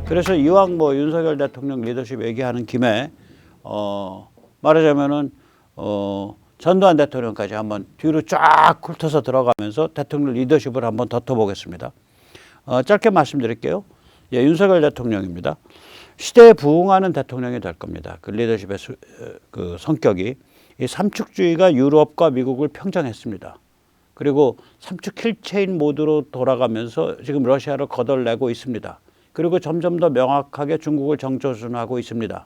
그래서 이왕 뭐 윤석열 대통령 리더십 얘기하는 김에 말하자면은 전두환 대통령까지 한번 뒤로 쫙 훑어서 들어가면서 대통령 리더십을 한번 덮어보겠습니다. 짧게 말씀드릴게요. 예, 윤석열 대통령입니다. 시대에 부응하는 대통령이 될 겁니다. 그 리더십의 그 성격이 이 삼축주의가 유럽과 미국을 평정했습니다. 그리고 삼축 킬체인 모드로 돌아가면서 지금 러시아를 거덜내고 있습니다. 그리고 점점 더 명확하게 중국을 정조준하고 있습니다.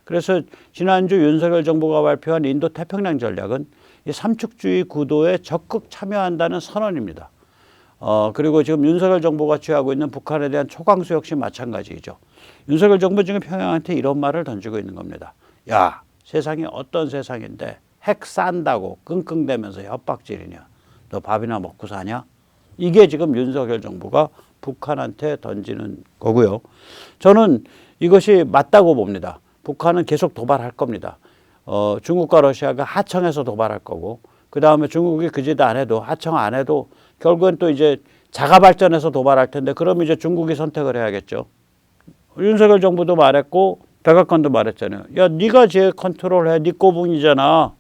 그래서 지난주 윤석열 정부가 발표한 인도 태평양 전략은 이 삼축주의 구도에 적극 참여한다는 선언입니다. 그리고 지금 윤석열 정부가 취하고 있는 북한에 대한 초강수 역시 마찬가지이죠. 윤석열 정부 지금 평양한테 이런 말을 던지고 있는 겁니다. 야, 세상이 어떤 세상인데 핵 싼다고 끙끙대면서 협박질이냐. 너 밥이나 먹고 사냐? 이게 지금 윤석열 정부가 북한한테 던지는 거고요. 저는 이것이 맞다고 봅니다. 북한은 계속 도발할 겁니다. 중국과 러시아가 하청해서 도발할 거고, 그 다음에 중국이 그 짓 안 해도, 하청 안 해도 결국엔 또 이제 자가 발전해서 도발할 텐데, 그럼 이제 중국이 선택을 해야겠죠. 윤석열 정부도 말했고 백악관도 말했잖아요. 야, 네가 제 컨트롤해. 네 꼬붕이잖아.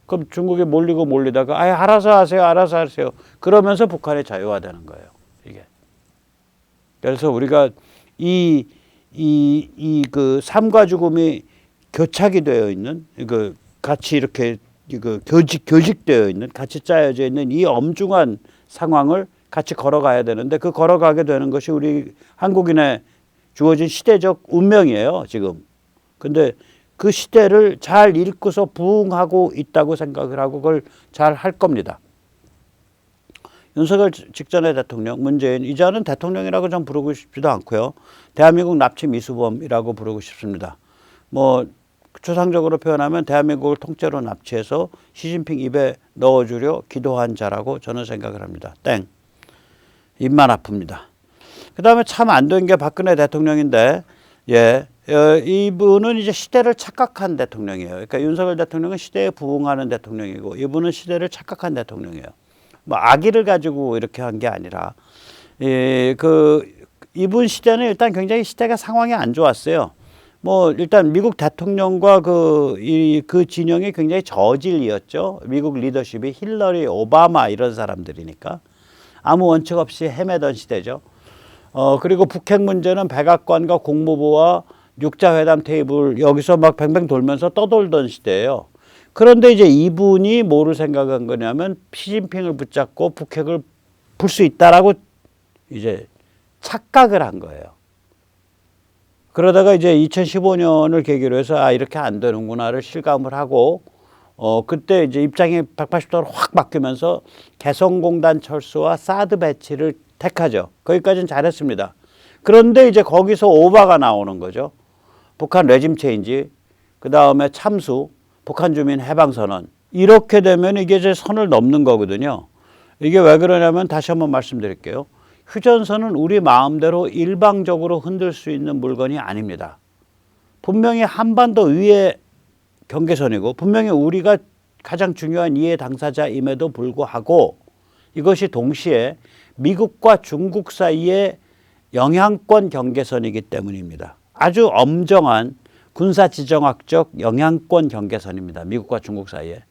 그럼 중국이 몰리다가 알아서 하세요. 그러면서 북한이 자유화되는 거예요. 이게. 그래서 우리가 그 삶과 죽음이 교착이 되어 있는, 그 같이 이렇게 교직되어 있는, 같이 짜여져 있는 이 엄중한 상황을 같이 걸어가야 되는데, 그 걸어가게 되는 것이 우리 한국인의 주어진 시대적 운명이에요, 지금. 근데 그 시대를 잘 읽고서 부응하고 있다고 생각을 하고 그걸 잘 할 겁니다. 윤석열 직전의 대통령 문재인, 이제는 대통령이라고 좀 부르고 싶지도 않고요. 대한민국 납치 미수범이라고 부르고 싶습니다. 뭐 추상적으로 표현하면 대한민국을 통째로 납치해서 시진핑 입에 넣어주려 기도한 자라고 저는 생각을 합니다. 땡. 입만 아픕니다. 그 다음에 참 안 된 게 박근혜 대통령인데, 예, 이분은 이제 시대를 착각한 대통령이에요. 그러니까 윤석열 대통령은 시대에 부응하는 대통령이고, 이분은 시대를 착각한 대통령이에요. 뭐 악의를 가지고 이렇게 한 게 아니라, 이분 시대는 일단 굉장히 시대가 상황이 안 좋았어요. 뭐 일단 미국 대통령과 그 진영이 굉장히 저질이었죠. 미국 리더십이 힐러리, 오바마 이런 사람들이니까 아무 원칙 없이 헤매던 시대죠. 그리고 북핵 문제는 백악관과 국무부와 육자회담 테이블 여기서 막 뱅뱅 돌면서 떠돌던 시대예요. 그런데 이제 이분이 뭐를 생각한 거냐면 시진핑을 붙잡고 북핵을 풀 수 있다라고 이제 착각을 한 거예요. 그러다가 이제 2015년을 계기로 해서 이렇게 안 되는구나를 실감을 하고, 그때 이제 입장이 180도로 확 바뀌면서 개성공단 철수와 사드 배치를 택하죠. 거기까지는 잘했습니다. 그런데 이제 거기서 오바가 나오는 거죠. 북한 레짐 체인지, 그 다음에 참수, 북한 주민 해방선언. 이렇게 되면 이게 이제 선을 넘는 거거든요. 이게 왜 그러냐면 다시 한번 말씀드릴게요. 휴전선은 우리 마음대로 일방적으로 흔들 수 있는 물건이 아닙니다. 분명히 한반도 위의 경계선이고, 분명히 우리가 가장 중요한 이해 당사자임에도 불구하고 이것이 동시에 미국과 중국 사이의 영향권 경계선이기 때문입니다. 아주 엄정한 군사지정학적 영향권 경계선입니다. 미국과 중국 사이에.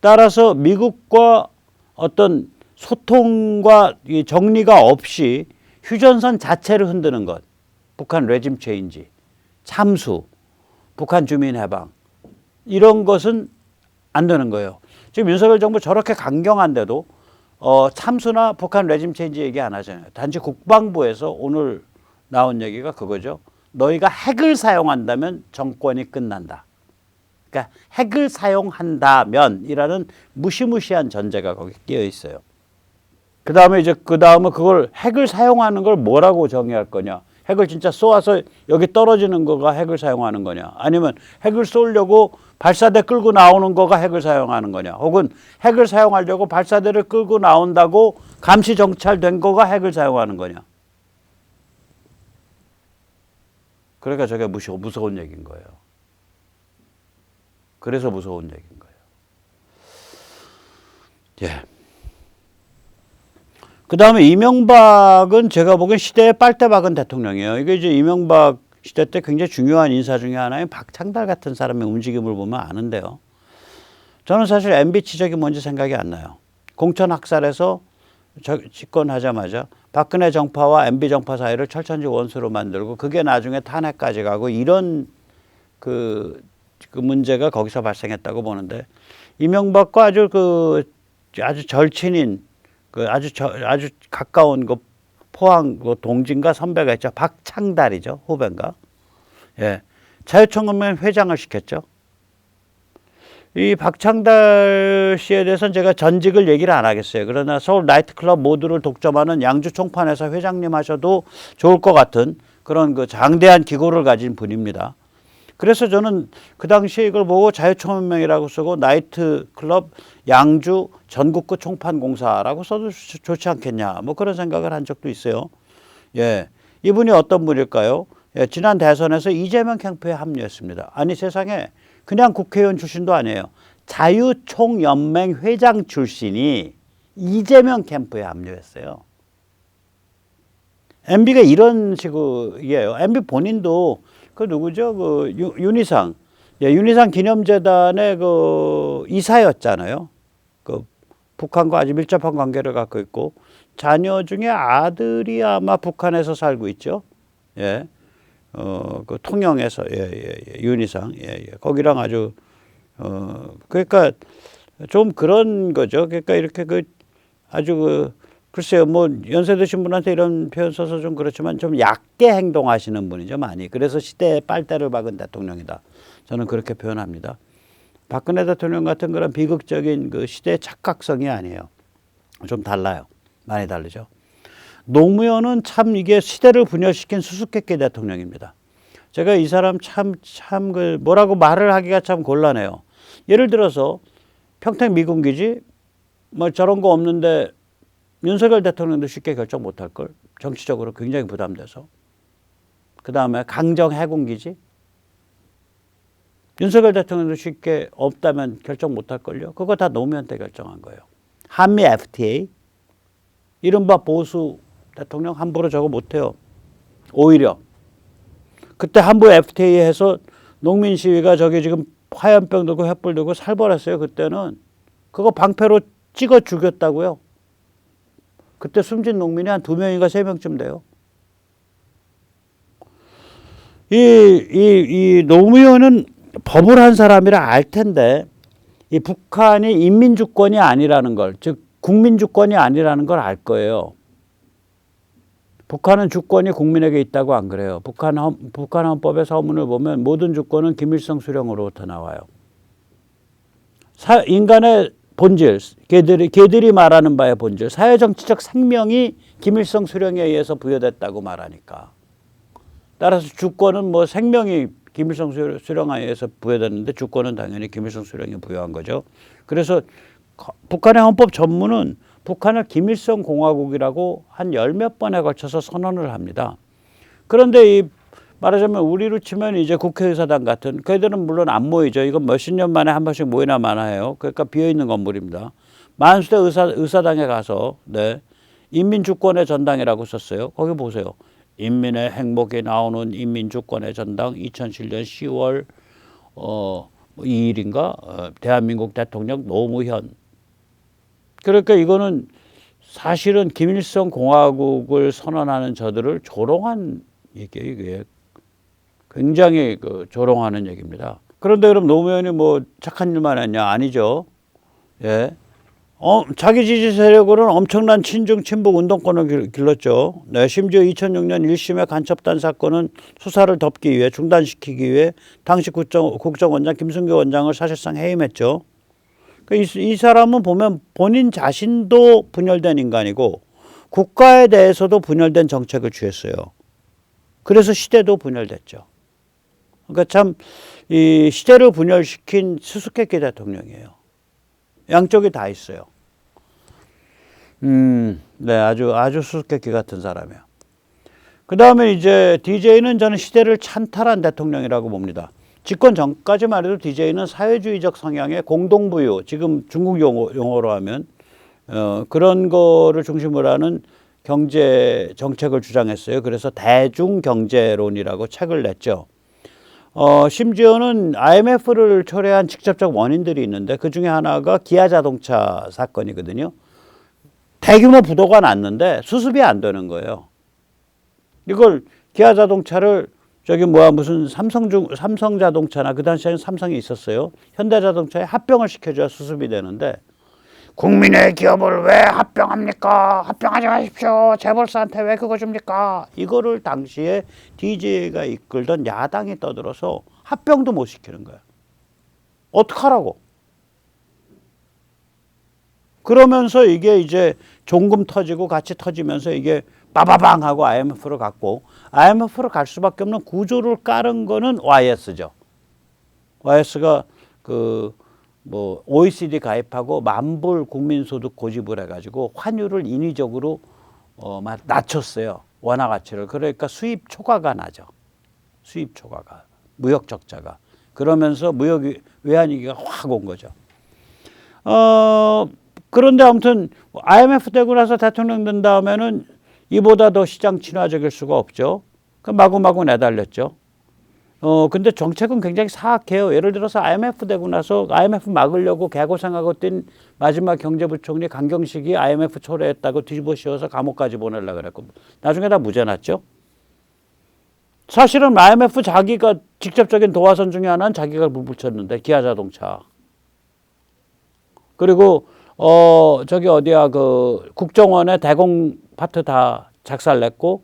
따라서 미국과 어떤 소통과 정리가 없이 휴전선 자체를 흔드는 것, 북한 레짐 체인지, 참수, 북한 주민 해방, 이런 것은 안 되는 거예요. 지금 윤석열 정부 저렇게 강경한데도 참수나 북한 레짐 체인지 얘기 안 하잖아요. 단지 국방부에서 오늘 나온 얘기가 그거죠. 너희가 핵을 사용한다면 정권이 끝난다. 그러니까 핵을 사용한다면이라는 무시무시한 전제가 거기 끼어 있어요. 그 다음에 그걸 핵을 사용하는 걸 뭐라고 정의할 거냐? 핵을 진짜 쏘아서 여기 떨어지는 거가 핵을 사용하는 거냐? 아니면 핵을 쏘려고 발사대 끌고 나오는 거가 핵을 사용하는 거냐? 혹은 핵을 사용하려고 발사대를 끌고 나온다고 감시 정찰된 거가 핵을 사용하는 거냐? 그러니까 저게 무서운 얘기인 거예요. 그래서 무서운 얘기인 거예요. 예. 그 다음에 이명박은 제가 보기엔 시대의 빨대 박은 대통령이에요. 이게 이제 이명박 시대 때 굉장히 중요한 인사 중에 하나인 박창달 같은 사람의 움직임을 보면 아는데요. 저는 사실 MB 치적이 뭔지 생각이 안 나요. 공천 학살에서 집권하자마자 박근혜 정파와 MB 정파 사이를 철천지 원수로 만들고 그게 나중에 탄핵까지 가고 이런 그 문제가 거기서 발생했다고 보는데 이명박과 아주 절친인 아주 가까운 포항 동진과 선배가 있죠. 박창달이죠. 후배인가. 예. 자유총연맹 회장을 시켰죠. 이 박창달 씨에 대해서는 제가 전직을 얘기를 안 하겠어요. 그러나 서울 나이트클럽 모두를 독점하는 양주 총판에서 회장님 하셔도 좋을 것 같은 그런 그 장대한 기고를 가진 분입니다. 그래서 저는 그 당시에 이걸 보고 자유총연맹이라고 쓰고 나이트클럽 양주 전국구 총판공사라고 써도 좋지 않겠냐. 뭐 그런 생각을 한 적도 있어요. 예. 이분이 어떤 분일까요? 예, 지난 대선에서 이재명 캠프에 합류했습니다. 아니 세상에 그냥 국회의원 출신도 아니에요. 자유총연맹 회장 출신이 이재명 캠프에 합류했어요. MB가 이런 식이에요. MB 본인도 그 누구죠? 윤희상. 예, 윤희상 기념재단의 이사였잖아요. 북한과 아주 밀접한 관계를 갖고 있고 자녀 중에 아들이 아마 북한에서 살고 있죠. 예. 통영에서 윤희상 거기랑 아주 그러니까 좀 그런 거죠. 그러니까 이렇게 아주 글쎄요, 뭐 연세 드신 분한테 이런 표현 써서 좀 그렇지만 좀 얕게 행동하시는 분이죠, 많이. 그래서 시대의 빨대를 박은 대통령이다. 저는 그렇게 표현합니다. 박근혜 대통령 같은 그런 비극적인 시대의 착각성이 아니에요. 좀 달라요. 많이 다르죠. 노무현은 참 이게 시대를 분열시킨 수수께끼 대통령입니다. 제가 이 사람 뭐라고 말을 하기가 참 곤란해요. 예를 들어서 평택 미군기지 뭐 저런 거 없는데 윤석열 대통령도 쉽게 결정 못할 걸. 정치적으로 굉장히 부담돼서. 그 다음에 강정 해군기지. 윤석열 대통령도 쉽게 없다면 결정 못할 걸요. 그거 다 노무현 때 결정한 거예요. 한미 FTA. 이른바 보수 대통령 함부로 저거 못해요. 오히려. 그때 함부 FTA 해서 농민 시위가 저기 지금 화염병 들고 횃불 들고 살벌했어요. 그때는. 그거 방패로 찍어 죽였다고요. 그때 숨진 농민이 한 2명인가 3명쯤 돼요. 이 노무현은 법을 한 사람이라 알 텐데 이 북한이 인민주권이 아니라는 걸, 즉 국민주권이 아니라는 걸 알 거예요. 북한은 주권이 국민에게 있다고 안 그래요. 북한 헌법의 서문을 보면 모든 주권은 김일성 수령으로부터 나와요. 인간의 본질, 걔들이 말하는 바의 본질, 사회정치적 생명이 김일성 수령에 의해서 부여됐다고 말하니까. 따라서 주권은 뭐 생명이 김일성 수령에 의해서 부여됐는데 주권은 당연히 김일성 수령이 부여한 거죠. 그래서 북한의 헌법 전문은 북한을 김일성 공화국이라고 한 10몇 번에 걸쳐서 선언을 합니다. 그런데 말하자면 우리로 치면 이제 국회의사당 같은 그들은 물론 안 모이죠. 이건 몇십 년 만에 한 번씩 모이나 마나해요. 그러니까 비어있는 건물입니다. 만수대 의사당에 가서 인민주권의 전당이라고 썼어요. 거기 보세요. 인민의 행복이 나오는 인민주권의 전당 2007년 10월 2일인가 대한민국 대통령 노무현. 그러니까 이거는 사실은 김일성 공화국을 선언하는 저들을 조롱한 얘기예요. 이게 굉장히 조롱하는 얘기입니다. 그런데 그럼 노무현이 뭐 착한 일만 했냐? 아니죠. 예. 자기 지지 세력으로는 엄청난 친중 친북 운동권을 길렀죠. 네, 심지어 2006년 1심의 간첩단 사건은 수사를 덮기 위해 중단시키기 위해 당시 국정원장 김승교 원장을 사실상 해임했죠. 이 사람은 보면 본인 자신도 분열된 인간이고 국가에 대해서도 분열된 정책을 취했어요. 그래서 시대도 분열됐죠. 그러니까 참 이 시대를 분열시킨 수수께끼 대통령이에요. 양쪽이 다 있어요. 네, 아주 수수께끼 같은 사람이에요. 그 다음에 이제 DJ는 저는 시대를 찬탈한 대통령이라고 봅니다. 집권 전까지만 해도 DJ는 사회주의적 성향의 공동부유, 지금 중국 용어로 하면 그런 거를 중심으로 하는 경제 정책을 주장했어요. 그래서 대중경제론이라고 책을 냈죠. 심지어는 IMF를 초래한 직접적 원인들이 있는데 그 중에 하나가 기아자동차 사건이거든요. 대규모 부도가 났는데 수습이 안 되는 거예요. 이걸 기아자동차를 무슨 삼성자동차나 그 당시에는 삼성이 있었어요. 현대자동차에 합병을 시켜줘야 수습이 되는데 국민의 기업을 왜 합병합니까? 합병하지 마십시오. 재벌사한테 왜 그거 줍니까? 이거를 당시에 DJ가 이끌던 야당이 떠들어서 합병도 못 시키는 거야. 어떡하라고? 그러면서 이게 이제 종금 터지고 같이 터지면서 이게 빠바방 하고 IMF로 갔고, IMF로 갈 수밖에 없는 구조를 깔은 거는 YS죠. YS가 OECD 가입하고 만불 국민소득 고집을 해가지고 환율을 인위적으로 낮췄어요. 원화 가치를. 그러니까 수입 초과가 나죠. 수입 초과가. 무역 적자가. 그러면서 무역 외환위기가 확 온 거죠. 그런데 아무튼 IMF 되고 나서 대통령 된 다음에는 이보다 더 시장 친화적일 수가 없죠. 그 마구마구 내달렸죠. 근데 정책은 굉장히 사악해요. 예를 들어서 IMF 되고 나서 IMF 막으려고 개고생하고 뛴 마지막 경제부총리 강경식이 IMF 초래했다고 뒤집어 씌워서 감옥까지 보내려고 그랬고 나중에 다 무죄 났죠. 사실은 IMF 자기가 직접적인 도화선 중에 하나는 자기가 붙였는데 기아자동차. 그리고 국정원에 대공 파트 다 작살냈고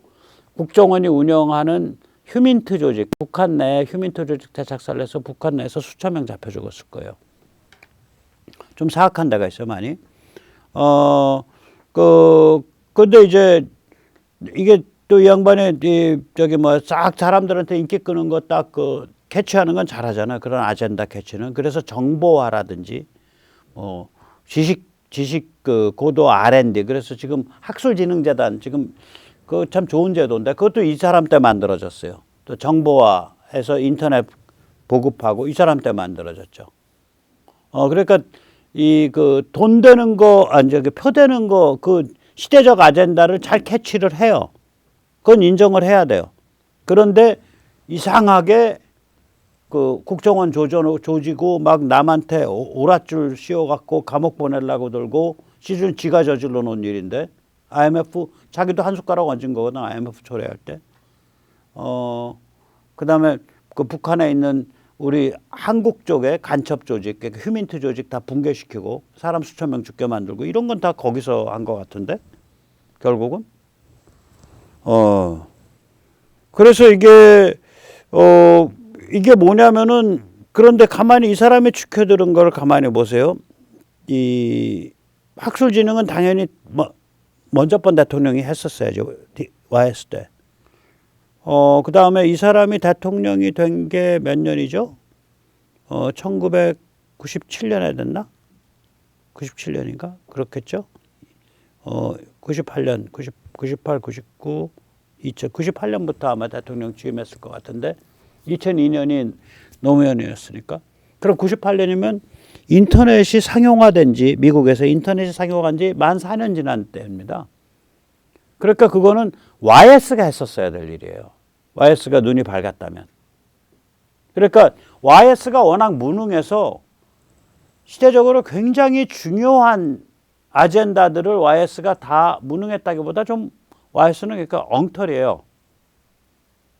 국정원이 운영하는 휴민트 조직, 북한 내 휴민트 조직 다 작살내서 북한 내에서 수천 명 잡혀 죽었을 거예요. 좀 사악한 데가 있어요, 많이. 근데 이제 이게 또 이 양반이 싹 사람들한테 인기 끄는 거 딱 캐치하는 건 잘하잖아요. 그런 아젠다 캐치는. 그래서 정보화라든지 지식 고도 R&D. 그래서 지금 학술진흥재단 지금 그 참 좋은 제도인데 그것도 이 사람 때 만들어졌어요. 또 정보화해서 인터넷 보급하고 이 사람 때 만들어졌죠. 그러니까 돈 되는 거, 표 되는 거, 시대적 아젠다를 잘 캐치를 해요. 그건 인정을 해야 돼요. 그런데 이상하게 국정원 조지고 막 남한테 오랏줄 씌워갖고 감옥 보내려고 들고 시중 지가 저질러 놓은 일인데 IMF 자기도 한 숟가락 얹은 거거든. IMF 초래할 때. 그다음에 북한에 있는 우리 한국 쪽의 간첩 조직, 휴민트 조직 다 붕괴시키고 사람 수천 명 죽게 만들고 이런 건 다 거기서 한 것 같은데 결국은. 그래서 이게 뭐냐면은 그런데 가만히 이 사람이 지켜들은 걸 가만히 보세요. 이 학술진흥은 당연히 먼저 번 대통령이 했었어야죠. YS 때. 그 다음에 이 사람이 대통령이 된 게 몇 년이죠? 1997년에 됐나? 97년인가? 그렇겠죠? 98년, 98, 99, 98년부터 아마 대통령 취임했을 것 같은데 2002년이 노무현이었으니까. 그럼 98년이면 인터넷이 상용화된 지 미국에서 인터넷이 상용화한 지 만 4년 지난 때입니다. 그러니까 그거는 YS가 했었어야 될 일이에요. YS가 눈이 밝았다면. 그러니까 YS가 워낙 무능해서 시대적으로 굉장히 중요한 아젠다들을 YS가 다 무능했다기보다 좀 YS는 그러니까 엉터리예요.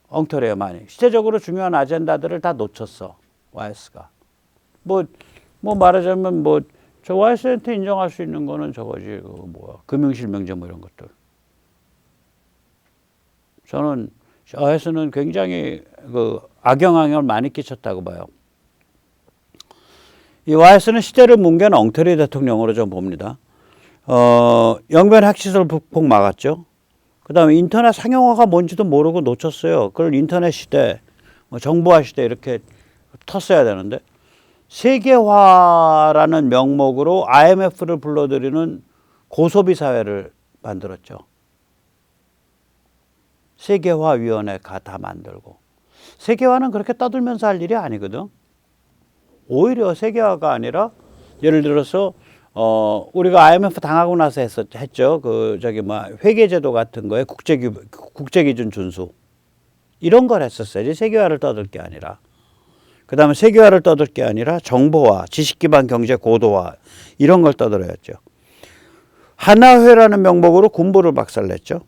엉터리예요, 많이. 시대적으로 중요한 아젠다들을 다 놓쳤어, YS가. 말하자면 저 YS한테 인정할 수 있는 거는 저거지, 금융실명제 이런 것들. 저는 YS는 굉장히 악영향을 많이 끼쳤다고 봐요. 이 YS는 시대를 뭉개는 엉터리 대통령으로 좀 봅니다. 영변 핵시설 북폭 막았죠. 그 다음에 인터넷 상용화가 뭔지도 모르고 놓쳤어요. 그걸 인터넷 시대, 정보화 시대 이렇게 텄어야 되는데 세계화라는 명목으로 IMF를 불러들이는 고소비 사회를 만들었죠. 세계화위원회가 다 만들고. 세계화는 그렇게 떠들면서 할 일이 아니거든. 오히려 세계화가 아니라 예를 들어서 우리가 IMF 당하고 나서 했죠. 회계제도 같은 거에 국제기준 준수. 이런 걸 했었어요. 세계화를 떠들 게 아니라. 그 다음에 세계화를 떠들 게 아니라 정보화, 지식기반 경제 고도화, 이런 걸 떠들어야죠. 하나회라는 명목으로 군부를 박살냈죠.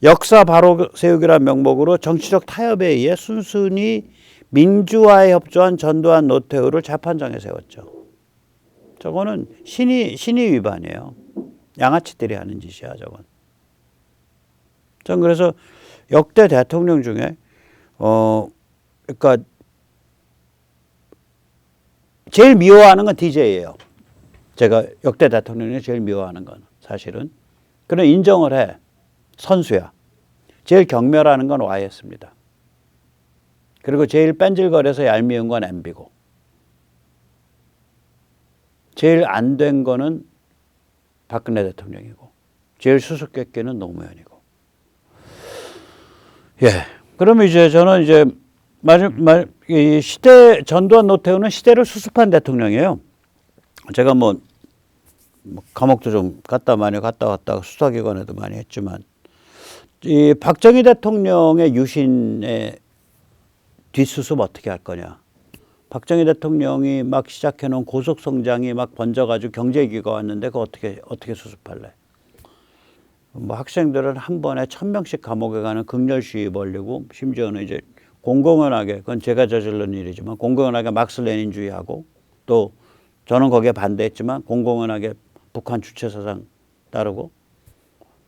역사 바로 세우기라는 명목으로 정치적 타협에 의해 순순히 민주화에 협조한 전두환 노태우를 재판정에 세웠죠. 저거는 신의 위반이에요. 양아치들이 하는 짓이야, 저건. 전 그래서 역대 대통령 중에, 그러니까, 제일 미워하는 건 DJ예요. 제가 역대 대통령 중에 제일 미워하는 건 사실은. 그런 인정을 해. 선수야. 제일 경멸하는 건 Y였습니다. 그리고 제일 뺀질거려서 얄미운 건 MB고. 제일 안 된 거는 박근혜 대통령이고. 제일 수수께끼는 노무현이고. 예. 그러면 이제 저는 이제 이 전두환 노태우는 시대를 수습한 대통령이에요. 제가 감옥도 좀 갔다 왔다가 수사기관에도 많이 했지만, 이 박정희 대통령의 유신의 뒷수습 어떻게 할 거냐. 박정희 대통령이 막 시작해놓은 고속성장이 막 번져가지고 경제위기가 왔는데 그거 어떻게 수습할래? 학생들은 한 번에 1000명씩 감옥에 가는 극렬 시위 벌리고, 심지어는 이제 공공연하게, 그건 제가 저지른 일이지만 공공연하게 막스 레닌주의하고, 또 저는 거기에 반대했지만 공공연하게 북한 주체사상 따르고,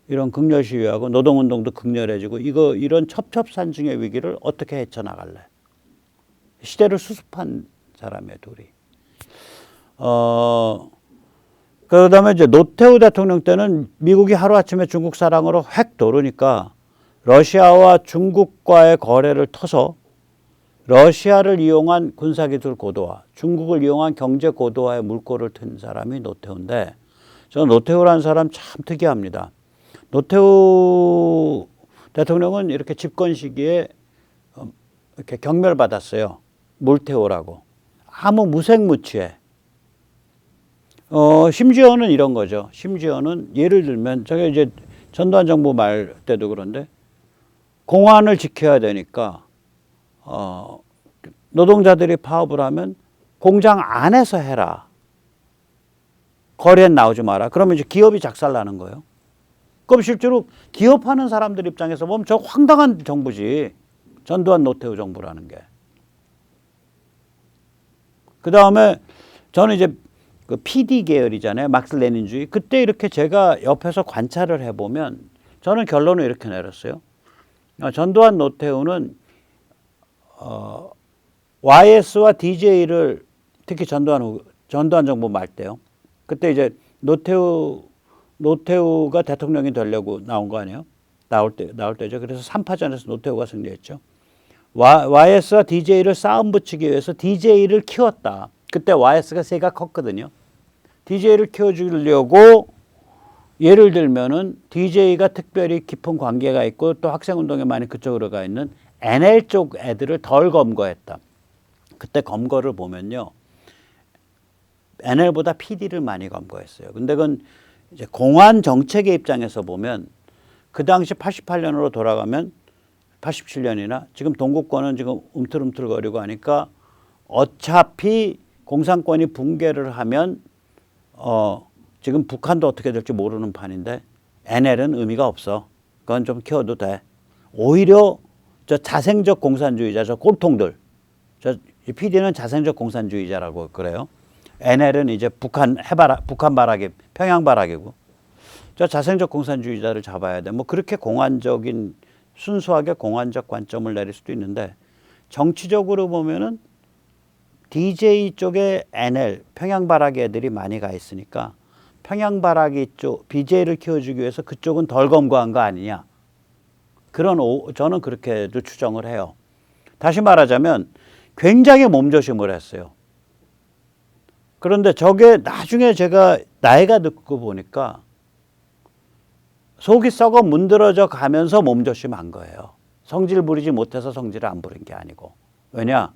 이런 극렬 시위하고 노동운동도 극렬해지고, 이런 첩첩산중의 위기를 어떻게 헤쳐나갈래? 시대를 수습한 사람의 둘이. 그다음에 이제 노태우 대통령 때는 미국이 하루아침에 중국 사랑으로 획 도르니까 러시아와 중국과의 거래를 터서 러시아를 이용한 군사기술 고도화, 중국을 이용한 경제 고도화에 물꼬를 튼 사람이 노태우인데, 저는 노태우라는 사람 참 특이합니다. 노태우 대통령은 이렇게 집권 시기에 이렇게 경멸받았어요. 물태우라고. 아무 무색무취해. 심지어는 이런 거죠. 심지어는 예를 들면, 저게 이제 전두환 정부 말 때도 그런데, 공안을 지켜야 되니까, 노동자들이 파업을 하면 공장 안에서 해라. 거리엔 나오지 마라. 그러면 이제 기업이 작살나는 거예요. 그럼 실제로 기업하는 사람들 입장에서 보면 저 황당한 정부지. 전두환 노태우 정부라는 게. 그 다음에 저는 이제 그 PD 계열이잖아요. 막스 레닌주의. 그때 이렇게 제가 옆에서 관찰을 해보면 저는 결론을 이렇게 내렸어요. 전두환 노태우는 YS와 DJ를, 특히 전두환 정부 말 때요. 그때 이제 노태우가 대통령이 되려고 나온 거 아니에요? 나올 때죠. 그래서 3파전에서 노태우가 승리했죠. YS와 DJ를 싸움 붙이기 위해서 DJ를 키웠다. 그때 YS가 세가 컸거든요. DJ를 키워주려고, 예를 들면은 DJ가 특별히 깊은 관계가 있고 또 학생운동에 많이 그쪽으로 가 있는 NL 쪽 애들을 덜 검거했다. 그때 검거를 보면요, NL보다 PD를 많이 검거했어요. 근데 그건 이제 공안 정책의 입장에서 보면, 그 당시 88년으로 돌아가면 87년이나 지금 동구권은 지금 움틀움틀거리고 하니까 어차피 공산권이 붕괴를 하면 지금 북한도 어떻게 될지 모르는 판인데 NL은 의미가 없어. 그건 좀 키워도 돼. 오히려 저 자생적 공산주의자, 저 꼴통들, 저 PD는 자생적 공산주의자라고 그래요. NL은 이제 북한 바라기, 평양 바라기고, 저 자생적 공산주의자를 잡아야 돼. 그렇게 순수하게 공안적 관점을 내릴 수도 있는데, 정치적으로 보면은 DJ 쪽에 NL, 평양바라기 애들이 많이 가 있으니까 평양바라기 쪽 BJ를 키워주기 위해서 그쪽은 덜 검거한 거 아니냐. 저는 그렇게도 추정을 해요. 다시 말하자면 굉장히 몸조심을 했어요. 그런데 저게 나중에 제가 나이가 듣고 보니까 속이 썩어 문드러져 가면서 몸조심한 거예요. 성질 부리지 못해서 성질을 안 부린 게 아니고. 왜냐?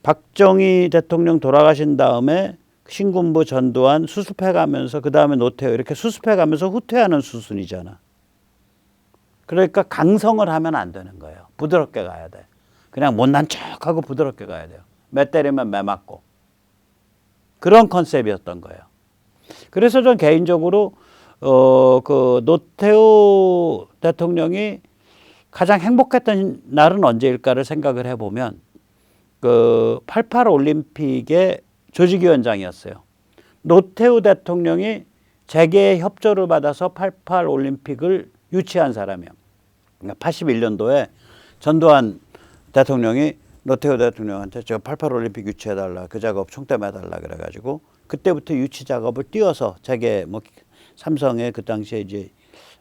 박정희 대통령 돌아가신 다음에 신군부 전두환 수습해가면서 그 다음에 노태우 이렇게 수습해가면서 후퇴하는 수순이잖아. 그러니까 강성을 하면 안 되는 거예요. 부드럽게 가야 돼. 그냥 못난 척하고 부드럽게 가야 돼요. 매 때리면 매 맞고. 그런 컨셉이었던 거예요. 그래서 전 개인적으로 그 노태우 대통령이 가장 행복했던 날은 언제일까를 생각을 해보면 그 88 올림픽의 조직위원장이었어요. 노태우 대통령이 재계의 협조를 받아서 88 올림픽을 유치한 사람이에요. 그러니까 81년도에 전두환 대통령이 노태우 대통령한테 저 88 올림픽 유치해달라, 그 작업 총대매달라 그래가지고 그때부터 유치 작업을 띄워서 재계 뭐 삼성의 그 당시에 이제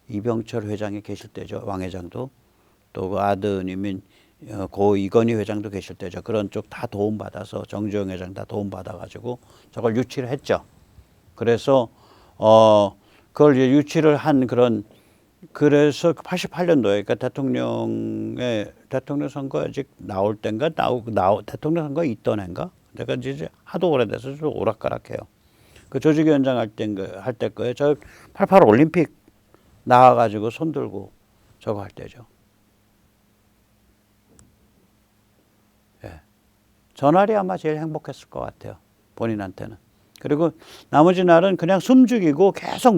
이병철 회장이 계실 때죠. 왕 회장도 또 그 아드님인 고 이건희 회장도 계실 때죠. 그런 쪽 다 도움 받아서 정주영 회장 다 도움 받아가지고 저걸 유치를 했죠. 그래서 그걸 이제 유치를 한 그런 그래서 88년도에 그러니까 대통령 선거 아직 나올 땐가 대통령 선거 있던 해인가 내가 이제 하도 오래돼서 좀 오락가락해요. 그 조직위원장 할 때 거예요. 저 88 올림픽 나와가지고 손 들고 저거 할 때죠. 예. 전날이 아마 제일 행복했을 것 같아요. 본인한테는. 그리고 나머지 날은 그냥 숨죽이고 계속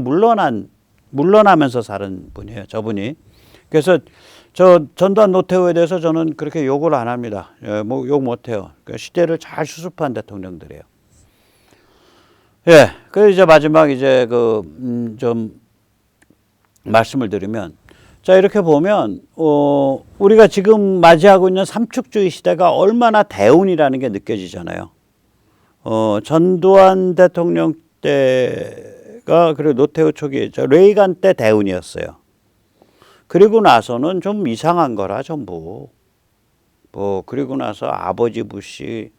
물러나면서 사는 분이에요. 저분이. 그래서 저 전두환 노태우에 대해서 저는 그렇게 욕을 안 합니다. 예, 뭐 욕 못해요. 그러니까 시대를 잘 수습한 대통령들이에요. 예. 그 이제 마지막 이제 좀 말씀을 드리면 자 이렇게 보면 우리가 지금 맞이하고 있는 삼축주의 시대가 얼마나 대운이라는 게 느껴지잖아요. 전두환 대통령 때가 그리고 노태우 초기 레이간 때 대운이었어요. 그리고 나서는 좀 이상한 거라 전부. 뭐 그리고 나서 아버지 부시,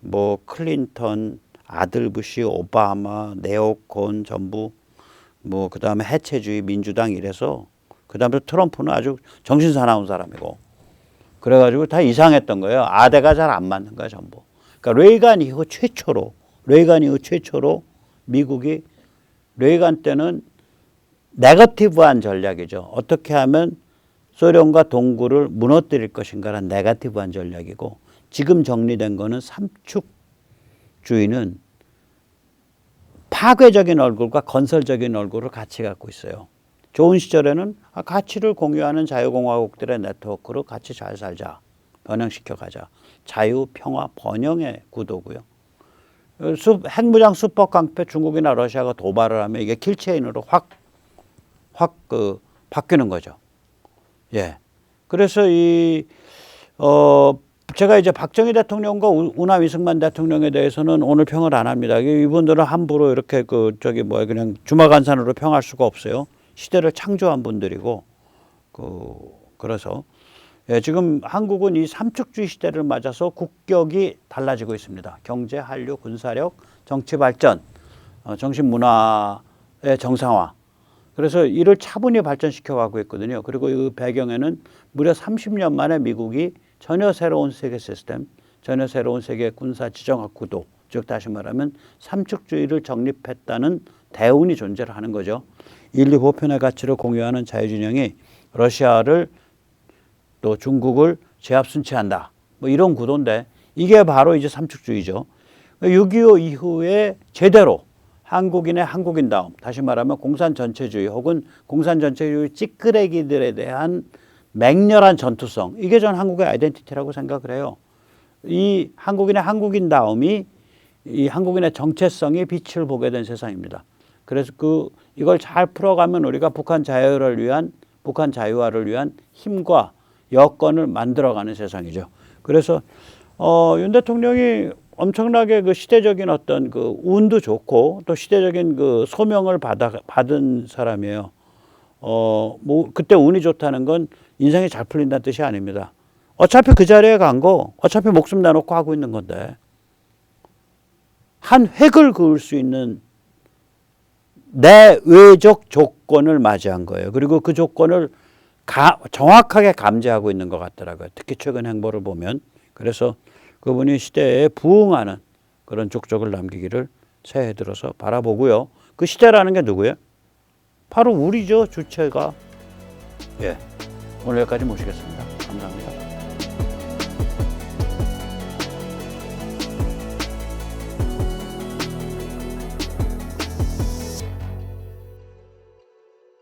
뭐 클린턴, 아들 부시, 오바마, 네오콘 전부 뭐 그다음에 해체주의 민주당 이래서 그다음에 트럼프는 아주 정신 사나운 사람이고 그래가지고 다 이상했던 거예요. 아대가 잘 안 맞는 거야 전부. 그러니까 레이간 이후 최초로 미국이 레이간 때는 네거티브한 전략이죠. 어떻게 하면 소련과 동구를 무너뜨릴 것인가라는 네거티브한 전략이고 지금 정리된 거는 삼축주의는 파괴적인 얼굴과 건설적인 얼굴을 같이 갖고 있어요. 좋은 시절에는 가치를 공유하는 자유공화국들의 네트워크로 같이 잘 살자. 번영시켜 가자. 자유, 평화, 번영의 구도고요. 핵무장 수법 강패 중국이나 러시아가 도발을 하면 이게 킬체인으로 확 바뀌는 거죠. 예. 그래서 제가 이제 박정희 대통령과 우남 이승만 대통령에 대해서는 오늘 평을 안 합니다. 이분들은 함부로 이렇게 그냥 주마간산으로 평할 수가 없어요. 시대를 창조한 분들이고 그래서 예, 지금 한국은 이 삼축주의 시대를 맞아서 국격이 달라지고 있습니다. 경제, 한류, 군사력, 정치 발전, 정신 문화의 정상화. 그래서 이를 차분히 발전시켜 가고 있거든요. 그리고 이 배경에는 무려 30년 만에 미국이 전혀 새로운 세계 시스템, 전혀 새로운 세계 군사 지정학 구도, 즉 다시 말하면 삼축주의를 정립했다는 대운이 존재를 하는 거죠. 인류 보편의 가치를 공유하는 자유진영이 러시아를 또 중국을 제압순치한다. 뭐 이런 구도인데 이게 바로 이제 삼축주의죠. 6.25 이후에 제대로 한국인의 한국인다움, 다시 말하면 공산전체주의 혹은 공산전체주의 찌끄레기들에 대한 맹렬한 전투성, 이게 전 한국의 아이덴티티라고 생각을 해요. 이 한국인의 한국인다움이 이 한국인의 정체성이 빛을 보게 된 세상입니다. 그래서 이걸 잘 풀어가면 우리가 북한 자유화를 위한 힘과 여건을 만들어가는 세상이죠. 그래서 윤 대통령이 엄청나게 그 시대적인 어떤 그 운도 좋고 또 시대적인 그 소명을 받은 사람이에요. 뭐 그때 운이 좋다는 건 인생이 잘 풀린다는 뜻이 아닙니다. 어차피 그 자리에 간 거 어차피 목숨 내놓고 하고 있는 건데 한 획을 그을 수 있는 내외적 조건을 맞이한 거예요. 그리고 그 조건을 정확하게 감지하고 있는 것 같더라고요. 특히 최근 행보를 보면. 그래서 그분이 시대에 부응하는 그런 족적을 남기기를 새해 들어서 바라보고요. 그 시대라는 게 누구예요? 바로 우리죠, 주체가. 예, 오늘 여기까지 모시겠습니다. 감사합니다.